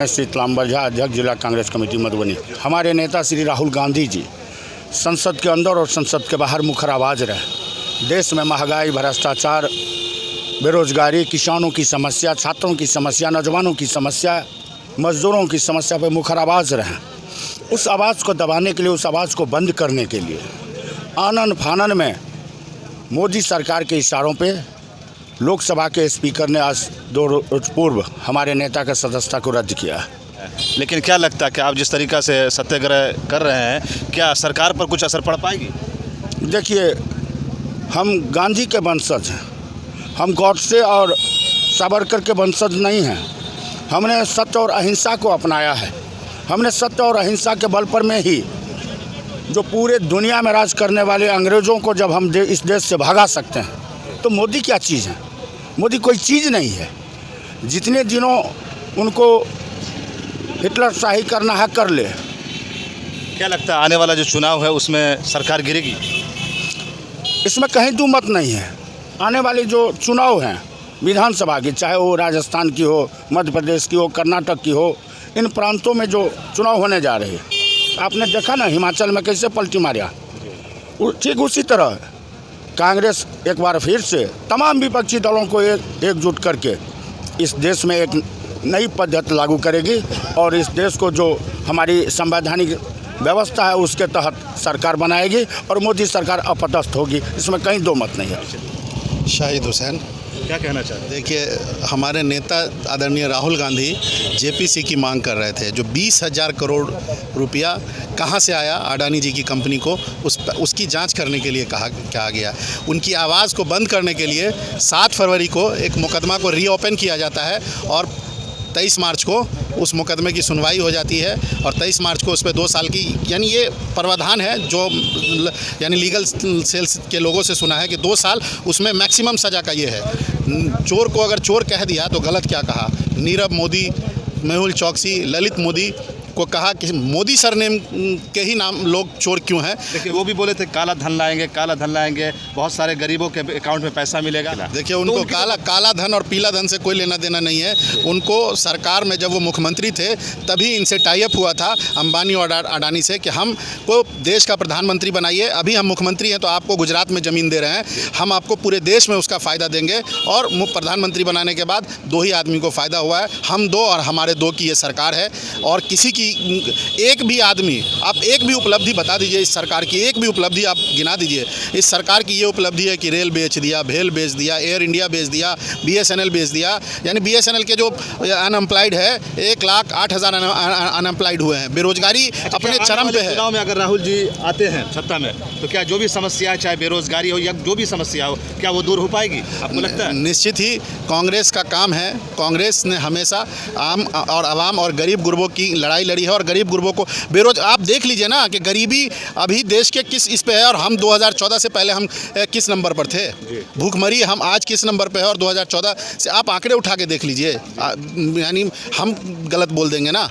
श्री तलाम्बरझा, अध्यक्ष जिला कांग्रेस कमेटी मधुबनी। हमारे नेता श्री राहुल गांधी जी संसद के अंदर और संसद के बाहर मुखर आवाज़ रहे। देश में महंगाई, भ्रष्टाचार, बेरोजगारी, किसानों की समस्या, छात्रों की समस्या, नौजवानों की समस्या, मजदूरों की समस्या पर मुखर आवाज़ रहे। उस आवाज़ को दबाने के लिए, उस आवाज़ को बंद करने के लिए आनन फानन में मोदी सरकार के इशारों पे लोकसभा के स्पीकर ने आज 2 रोज पूर्व हमारे नेता का सदस्यता को रद्द किया। लेकिन क्या लगता है कि आप जिस तरीक़ा से सत्याग्रह कर रहे हैं, क्या सरकार पर कुछ असर पड़ पाएगी? देखिए, हम गांधी के वंशज हैं, हम गॉडसे और सावरकर के वंशज नहीं हैं। हमने सत्य और अहिंसा को अपनाया है। हमने सत्य और अहिंसा के बल पर में ही जो पूरे दुनिया में राज करने वाले अंग्रेज़ों को जब हम इस देश से भगा सकते हैं, तो मोदी क्या चीज़ है? मोदी कोई चीज़ नहीं है। जितने दिनों उनको हिटलर शाही करना है कर ले। क्या लगता है आने वाला जो चुनाव है उसमें सरकार गिरेगी? इसमें कहीं दो मत नहीं है। आने वाले जो चुनाव हैं विधानसभा की, चाहे वो राजस्थान की हो, मध्य प्रदेश की हो, कर्नाटक की हो, इन प्रांतों में जो चुनाव होने जा रहे हैं, आपने देखा ना हिमाचल में कैसे पलटी मारा। ठीक उसी तरह कांग्रेस एक बार फिर से तमाम विपक्षी दलों को एकजुट करके इस देश में एक नई पद्धति लागू करेगी और इस देश को जो हमारी संवैधानिक व्यवस्था है उसके तहत सरकार बनाएगी और मोदी सरकार अपदस्थ होगी। इसमें कहीं दो मत नहीं है। शाहिद हुसैन, क्या कहना चाहते हैं? देखिए, हमारे नेता आदरणीय राहुल गांधी जेपीसी की मांग कर रहे थे। जो 20,000 करोड़ रुपया कहां से आया अडानी जी की कंपनी को, उसकी जांच करने के लिए कहा गया। उनकी आवाज़ को बंद करने के लिए 7 फरवरी को एक मुकदमा को रीओपन किया जाता है और 23 मार्च को उस मुकदमे की सुनवाई हो जाती है और 23 मार्च को उस पर 2 साल की, यानी ये प्रावधान है जो यानी लीगल सेल्स के लोगों से सुना है कि 2 साल उसमें मैक्सिमम सज़ा का ये है। चोर को अगर चोर कह दिया तो गलत क्या कहा। नीरव मोदी, मेहुल चौकसी, ललित मोदी को कहा कि मोदी सरनेम के ही नाम लोग चोर क्यों हैं। देखिए, वो भी बोले थे काला धन लाएंगे, काला धन लाएंगे, बहुत सारे गरीबों के अकाउंट में पैसा मिलेगा। देखिए, उनको काला धन और पीला धन से कोई लेना देना नहीं है। उनको सरकार में जब वो मुख्यमंत्री थे तभी इनसे टाई अप हुआ था अंबानी और अडानी से कि हम को देश का प्रधानमंत्री बनाइए। अभी हम मुख्यमंत्री हैं तो आपको गुजरात में ज़मीन दे रहे हैं, हम आपको पूरे देश में उसका फ़ायदा देंगे। और प्रधानमंत्री बनाने के बाद 2 ही आदमी को फ़ायदा हुआ है, हम 2 और हमारे 2 की ये सरकार है। और किसी की एक भी आदमी, आप एक भी उपलब्धि बता दीजिए इस सरकार की, एक भी उपलब्धि आप गिना दीजिए। इस सरकार की ये उपलब्धि है कि रेल बेच दिया, भेल बेच दिया, एयर इंडिया बेच दिया, BSNL बेच दिया। यानी BSNL के जो अनएम्प्लॉयड है 1,08,000 अनएम्प्लॉयड हुए हैं। बेरोजगारी अपने चरम पे है। चुनाव में अगर राहुल जी आते हैं सत्ता में तो क्या जो भी समस्या है, चाहे बेरोजगारी हो या जो भी समस्या हो, क्या वो दूर हो पाएगी आपको लगता है? निश्चित ही कांग्रेस का काम है। कांग्रेस ने हमेशा आम और आवाम और गरीब गुरबों की लड़ाई लड़ी है और गरीब गुरबों को आप देख लीजिए ना कि गरीबी अभी देश के किस इस पे है और हम 2014 से पहले हम किस नंबर पर थे। भूखमरी हम आज किस नंबर पे है और 2014 से आप आंकड़े उठा के देख लीजिए। यानी हम गलत बोल देंगे ना,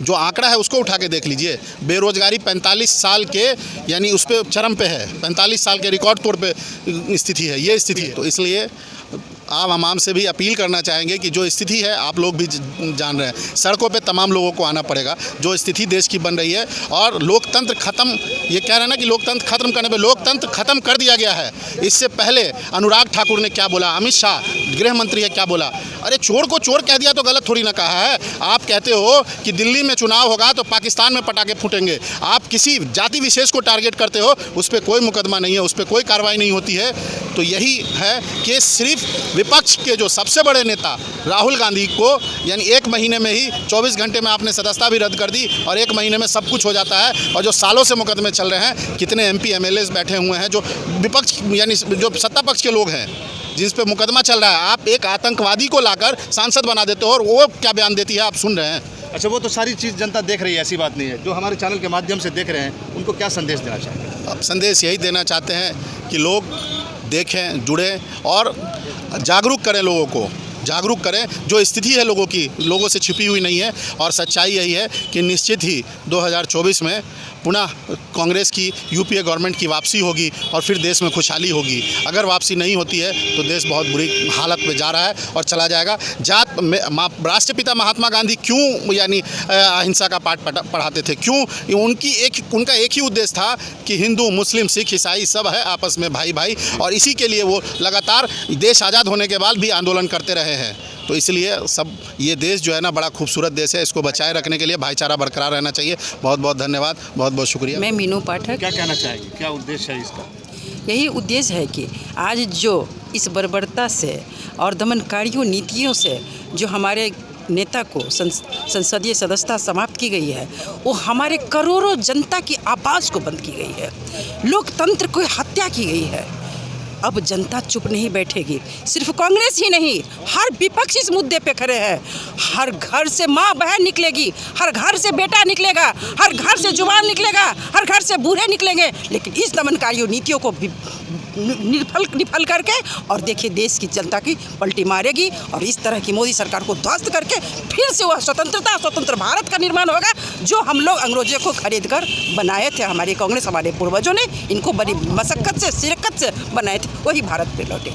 जो आंकड़ा है उसको उठा के देख लीजिए। बेरोजगारी 45 साल के, यानी उस पे चरम पे है। 45 साल के रिकॉर्ड तौर पे स्थिति है ये स्थिति। तो इसलिए आवाम से भी अपील करना चाहेंगे कि जो स्थिति है आप लोग भी जान रहे हैं, सड़कों पे तमाम लोगों को आना पड़ेगा। जो स्थिति देश की बन रही है और लोकतंत्र ख़त्म, ये कह रहे हैं ना कि लोकतंत्र ख़त्म करने पे लोकतंत्र ख़त्म कर दिया गया है। इससे पहले अनुराग ठाकुर ने क्या बोला, अमित शाह गृह मंत्री है क्या बोला, अरे चोर को चोर कह दिया तो गलत थोड़ी ना कहा है। आप कहते हो कि दिल्ली में चुनाव होगा तो पाकिस्तान में पटाखे फूटेंगे, आप किसी जाति विशेष को टारगेट करते हो, उस पर कोई मुकदमा नहीं है, उस पर कोई कार्रवाई नहीं होती है। तो यही है कि सिर्फ विपक्ष के जो सबसे बड़े नेता राहुल गांधी को, यानी 1 महीने में ही 24 घंटे में आपने सदस्यता भी रद्द कर दी और 1 महीने में सब कुछ हो जाता है। और जो सालों से मुकदमे चल रहे हैं, कितने MP MLAs बैठे हुए हैं जो विपक्ष यानी जो सत्ता पक्ष के लोग हैं जिस पे मुकदमा चल रहा है, आप एक आतंकवादी को लाकर सांसद बना देते हो और वो क्या बयान देती है आप सुन रहे हैं। अच्छा, वो तो सारी चीज़ जनता देख रही है, ऐसी बात नहीं है। जो हमारे चैनल के माध्यम से देख रहे हैं उनको क्या संदेश देना चाहिए? अब संदेश यही देना चाहते हैं कि लोग देखें, जुड़ें और जागरूक करें, लोगों को जागरूक करें। जो स्थिति है लोगों की, लोगों से छिपी हुई नहीं है और सच्चाई यही है कि निश्चित ही 2024 में पुनः कांग्रेस की यूपीए गवर्नमेंट की वापसी होगी और फिर देश में खुशहाली होगी। अगर वापसी नहीं होती है तो देश बहुत बुरी हालत में जा रहा है और चला जाएगा। जात में राष्ट्रपिता महात्मा गांधी क्यों यानी अहिंसा का पाठ पढ़ाते थे? क्यों? उनका एक ही उद्देश्य था कि हिंदू, मुस्लिम, सिख, ईसाई सब है आपस में भाई भाई, और इसी के लिए वो लगातार देश आज़ाद होने के बाद भी आंदोलन करते रहे हैं। तो इसलिए सब ये देश जो है ना बड़ा खूबसूरत देश है, इसको बचाए रखने के लिए भाईचारा बरकरार रहना चाहिए। बहुत बहुत धन्यवाद, बहुत बहुत शुक्रिया। मैं मीनू पाठक। क्या कहना चाहेंगे, क्या उद्देश्य है इसका? यही उद्देश्य है कि आज जो इस बर्बरता से और दमनकारियों नीतियों से जो हमारे नेता को संसदीय सदस्यता समाप्त की गई है, वो हमारे करोड़ों जनता की आवाज़ को बंद की गई है, लोकतंत्र को हत्या की गई है। अब जनता चुप नहीं बैठेगी। सिर्फ कांग्रेस ही नहीं, हर विपक्ष इस मुद्दे पे खड़े हैं। हर घर से माँ बहन निकलेगी, हर घर से बेटा निकलेगा, हर घर से जुबान निकलेगा, हर घर से बूढ़े निकलेंगे, लेकिन इस दमनकारी नीतियों को निफल करके और देखिए देश की जनता की पलटी मारेगी और इस तरह की मोदी सरकार को ध्वस्त करके फिर से वह स्वतंत्र भारत का निर्माण होगा जो हम लोग अंग्रेजों को खरीद कर बनाए थे। हमारी कांग्रेस, हमारे पूर्वजों ने इनको बड़ी मशक्कत से, शिरकत से बनाए थे, वही भारत पे लौटे।